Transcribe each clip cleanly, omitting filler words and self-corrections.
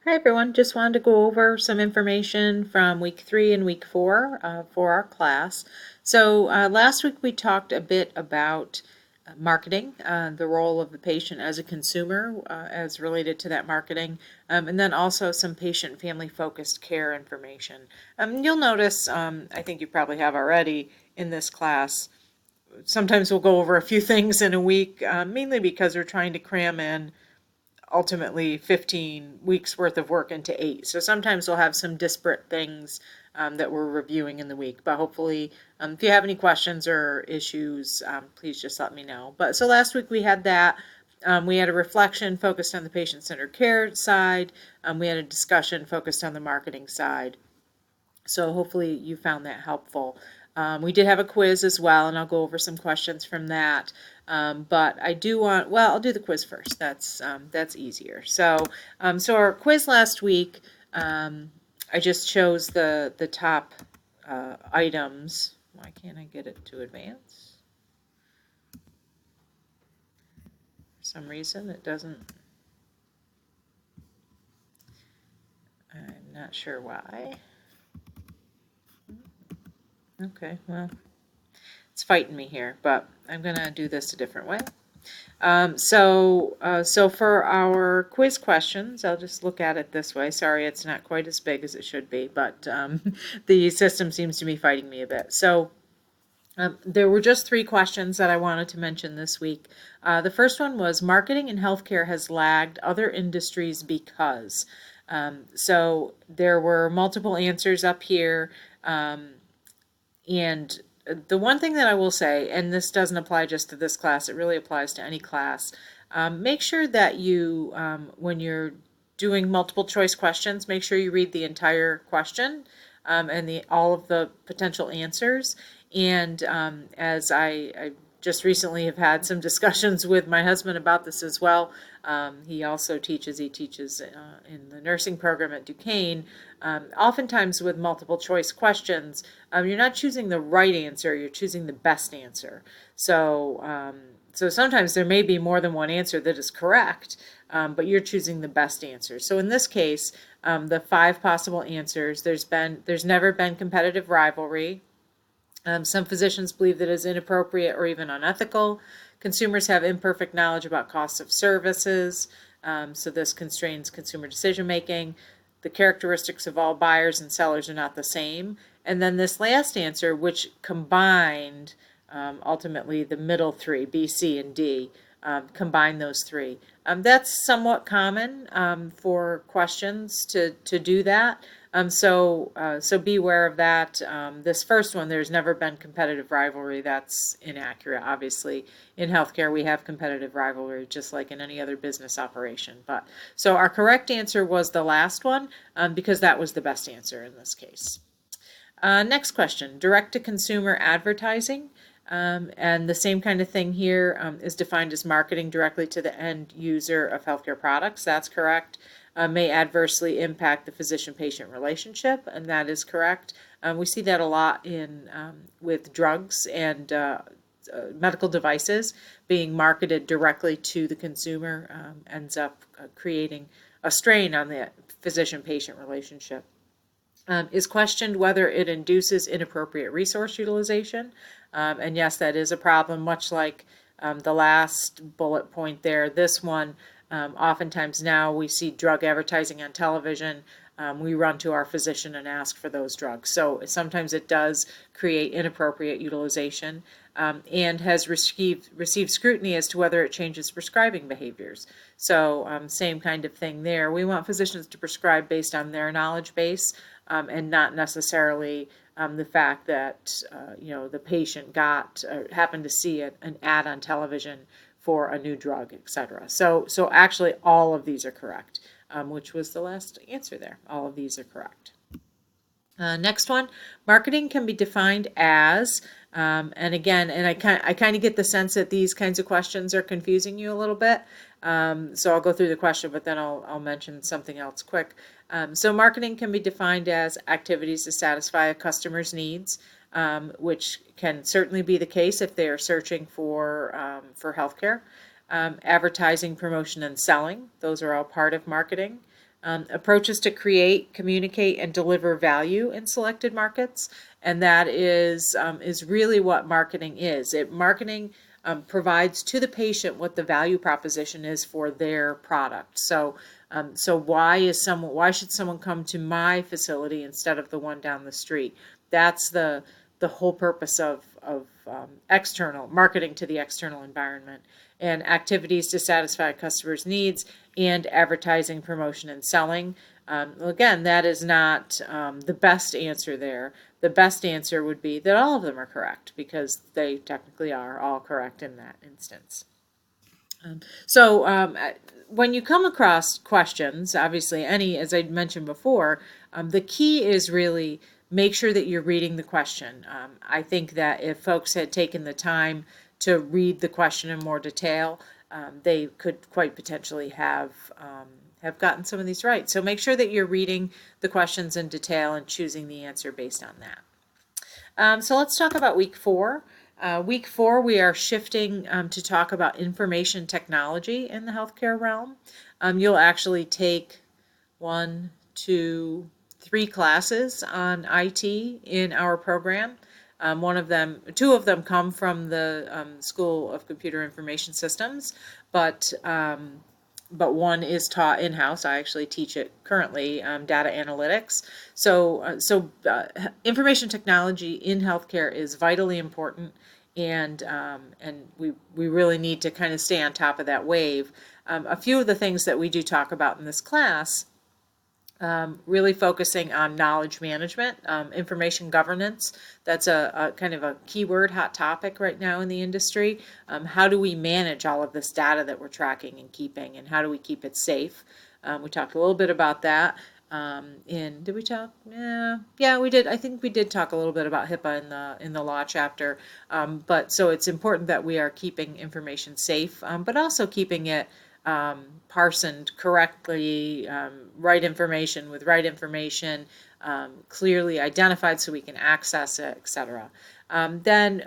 Hi everyone, just wanted to go over some information from week 3 and week 4 for our class. So last week we talked a bit about marketing, the role of the patient as a consumer as related to that marketing, and then also some patient family focused care information. You'll notice, I think you probably have already in this class, sometimes we'll go over a few things in a week, mainly because we're trying to cram in ultimately 15 weeks worth of work into 8. So sometimes we'll have some disparate things that we're reviewing in the week. But hopefully, if you have any questions or issues, please just let me know. But so last week we had that. We had a reflection focused on the patient-centered care side. We had a discussion focused on the marketing side. So hopefully you found that helpful. We did have a quiz as well, and I'll go over some questions from that. But I do want, well, I'll do the quiz first. That's easier. So our quiz last week, I just chose the top items. Why can't I get it to advance? For some reason, it doesn't. I'm not sure why. Okay, well, it's fighting me here, but I'm gonna do this a different way. So for our quiz questions, I'll just look at it this way. Sorry, it's not quite as big as it should be, but the system seems to be fighting me a bit. So there were just 3 questions that I wanted to mention this week. The first one was marketing in healthcare has lagged other industries because. So there were multiple answers up here. And the one thing that I will say, and this doesn't apply just to this class, it really applies to any class, make sure that you, when you're doing multiple choice questions, make sure you read the entire question and all of the potential answers. And as I just recently have had some discussions with my husband about this as well. He also teaches in the nursing program at Duquesne. Oftentimes with multiple choice questions, you're not choosing the right answer, you're choosing the best answer. So sometimes there may be more than one answer that is correct, but you're choosing the best answer. So in this case, the 5 possible answers, there's never been competitive rivalry. Some physicians believe that it is inappropriate or even unethical. Consumers have imperfect knowledge about costs of services, so this constrains consumer decision making. The characteristics of all buyers and sellers are not the same. And then this last answer, which combined ultimately the middle 3, B, C, and D, combine those 3. That's somewhat common for questions to do that. So be aware of that. This first one, there's never been competitive rivalry. That's inaccurate. Obviously, in healthcare, we have competitive rivalry, just like in any other business operation. But so our correct answer was the last one, because that was the best answer in this case. Next question, direct-to-consumer advertising. And the same kind of thing here is defined as marketing directly to the end user of healthcare products. That's correct. May adversely impact the physician-patient relationship, and that is correct. We see that a lot with drugs and medical devices being marketed directly to the consumer, ends up creating a strain on the physician-patient relationship. Is questioned whether it induces inappropriate resource utilization. And yes, that is a problem, much like the last bullet point there. This one, oftentimes now we see drug advertising on television. We run to our physician and ask for those drugs. So sometimes it does create inappropriate utilization, and has received scrutiny as to whether it changes prescribing behaviors. So same kind of thing there. We want physicians to prescribe based on their knowledge base, and not necessarily the fact that the patient happened to see an ad on television for a new drug, etc. So actually all of these are correct, which was the last answer there. All of these are correct. Next one, marketing can be defined as, and again, and I kind of get the sense that these kinds of questions are confusing you a little bit. So I'll go through the question, but then I'll mention something else quick. So marketing can be defined as activities to satisfy a customer's needs, which can certainly be the case if they are searching for healthcare. Advertising, promotion, and selling, those are all part of marketing. Approaches to create, communicate, and deliver value in selected markets, and that is really what marketing is. Marketing provides to the patient what the value proposition is for their product. So, why should someone come to my facility instead of the one down the street? That's the whole purpose of external marketing to the external environment, and activities to satisfy customers' needs, and advertising, promotion, and selling. Again, that is not the best answer there. The best answer would be that all of them are correct, because they technically are all correct in that instance. When you come across questions, obviously as I mentioned before, the key is really make sure that you're reading the question. I think that if folks had taken the time to read the question in more detail, they could quite potentially have gotten some of these right. So make sure that you're reading the questions in detail and choosing the answer based on that. So let's talk about week 4. Week 4, we are shifting to talk about information technology in the healthcare realm. You'll actually take 1, 2, 3 classes on IT in our program. Two of them come from the School of Computer Information Systems, but one is taught in-house. I actually teach it currently, data analytics. So information technology in healthcare is vitally important, and we really need to kind of stay on top of that wave. A few of the things that we do talk about in this class, really focusing on knowledge management, information governance. That's a kind of a keyword hot topic right now in the industry. How do we manage all of this data that we're tracking and keeping, and how do we keep it safe? We talked a little bit about that. Did we talk? Yeah, we did. I think we did talk a little bit about HIPAA in the law chapter. But so it's important that we are keeping information safe, but also keeping it parsoned correctly, right information with right information, clearly identified so we can access it, etc. Then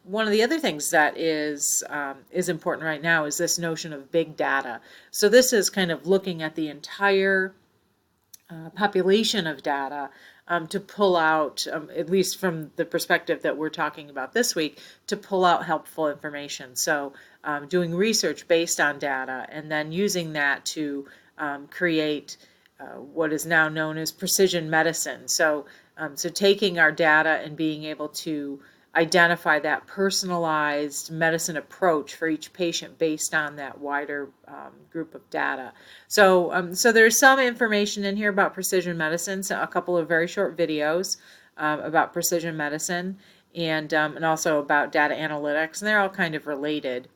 one of the other things that is important right now is this notion of big data. So this is kind of looking at the entire population of data to pull out, at least from the perspective that we're talking about this week, to pull out helpful information. So doing research based on data and then using that to create what is now known as precision medicine. So taking our data and being able to identify that personalized medicine approach for each patient based on that wider group of data. So there's some information in here about precision medicine, so a couple of very short videos about precision medicine, and also about data analytics, and they're all kind of related.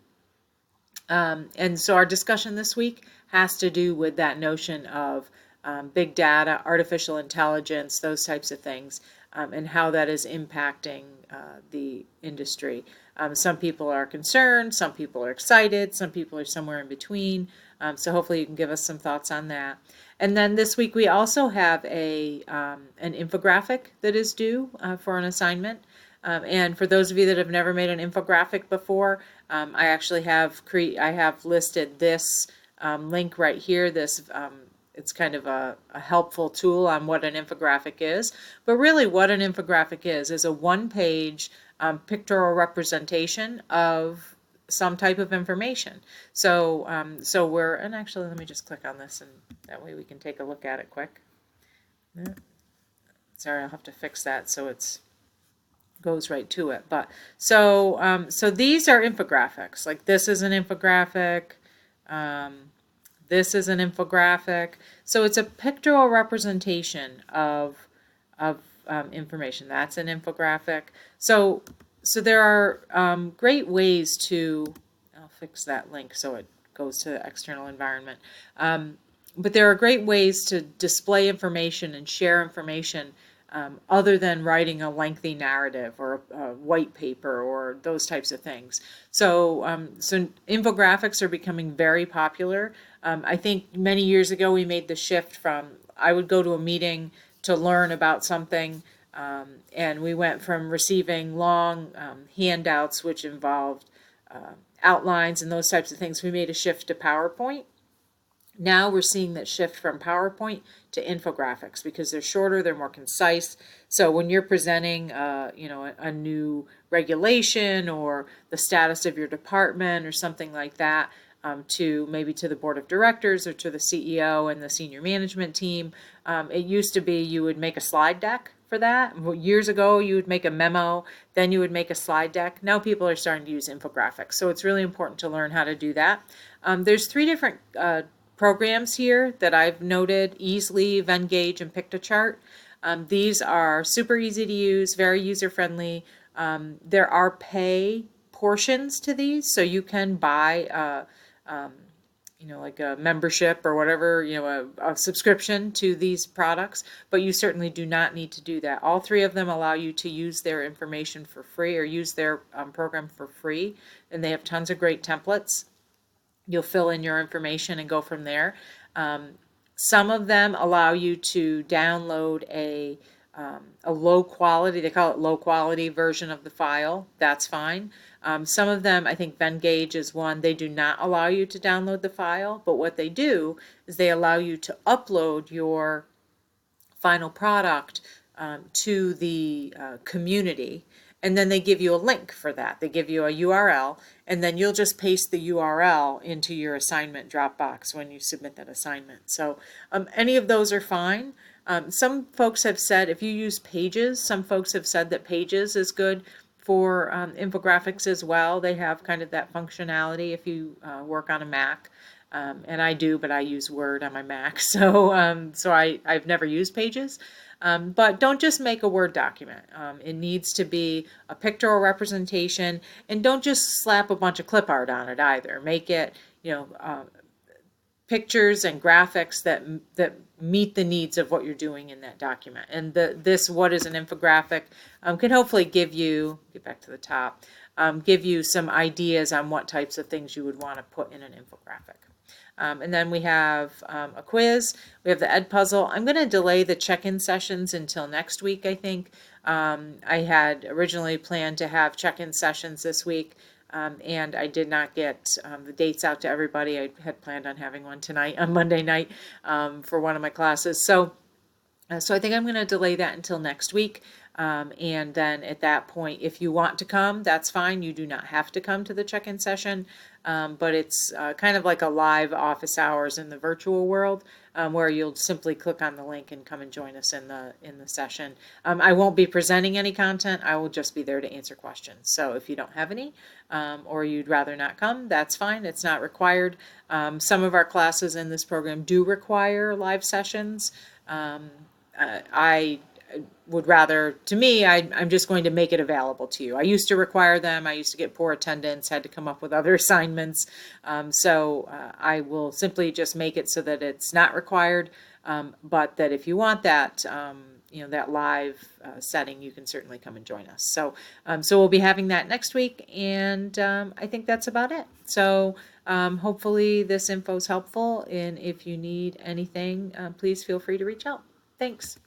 And so our discussion this week has to do with that notion of big data, artificial intelligence, those types of things, and how that is impacting the industry. Some people are concerned, some people are excited, some people are somewhere in between. So hopefully you can give us some thoughts on that. And then this week we also have an infographic that is due for an assignment. And for those of you that have never made an infographic before, I actually have listed this link right here. It's kind of a helpful tool on what an infographic is. But really what an infographic is a one-page pictorial representation of some type of information. So and actually let me just click on this, and that way we can take a look at it quick. Sorry, I'll have to fix that so it's goes right to it. But so these are infographics. Like this is an infographic. This is an infographic. So it's a pictorial representation of information. That's an infographic. So there are great ways to, I'll fix that link so it goes to the external environment. But there are great ways to display information and share information other than writing a lengthy narrative or a white paper or those types of things. So infographics are becoming very popular. I think many years ago we made the shift from, I would go to a meeting to learn about something, and we went from receiving long handouts which involved outlines and those types of things. We made a shift to PowerPoint. Now we're seeing that shift from PowerPoint to infographics because they're shorter, they're more concise. So when you're presenting, a new regulation or the status of your department or something like that, to maybe to the board of directors or to the CEO and the senior management team, it used to be you would make a slide deck for that. Years ago, you would make a memo, then you would make a slide deck. Now people are starting to use infographics. So it's really important to learn how to do that. There's three different programs here that I've noted: Easly, Venngage, and Piktochart. These are super easy to use, very user-friendly. There are pay portions to these, so you can buy like a membership or whatever, a subscription to these products, but you certainly do not need to do that. All three of them allow you to use their information for free or use their program for free, and they have tons of great templates. You'll fill in your information and go from there. Some of them allow you to download a low quality, they call it low quality version of the file. That's fine. Some of them, I think Venngage is one, they do not allow you to download the file, but what they do is they allow you to upload your final product to the community, and then they give you a link for that. They give you a URL, and then you'll just paste the URL into your assignment Dropbox when you submit that assignment. So any of those are fine. Some folks have said if you use Pages, some folks have said that Pages is good for infographics as well. They have kind of that functionality if you work on a Mac. And I do, but I use Word on my Mac, so I've never used Pages. But don't just make a Word document. It needs to be a pictorial representation, and don't just slap a bunch of clip art on it either. Make it, pictures and graphics that meet the needs of what you're doing in that document. And this what is an infographic can hopefully give you, get back to the top, give you some ideas on what types of things you would want to put in an infographic. And then we have a quiz. We have the Edpuzzle. I'm going to delay the check-in sessions until next week, I think. I had originally planned to have check-in sessions this week, and I did not get the dates out to everybody. I had planned on having one tonight on Monday night for one of my classes. So I think I'm going to delay that until next week. And then at that point, if you want to come, that's fine. You do not have to come to the check-in session, but it's kind of like a live office hours in the virtual world, where you'll simply click on the link and come and join us in the session. I won't be presenting any content. I will just be there to answer questions. So if you don't have any, or you'd rather not come, that's fine. It's not required. Some of our classes in this program do require live sessions. I would rather, to me, I'm just going to make it available to you. I used to require them. I used to get poor attendance, had to come up with other assignments. So I will simply just make it so that it's not required, but that if you want that, that live setting, you can certainly come and join us. So we'll be having that next week, and I think that's about it. So hopefully this info is helpful, and if you need anything, please feel free to reach out. Thanks.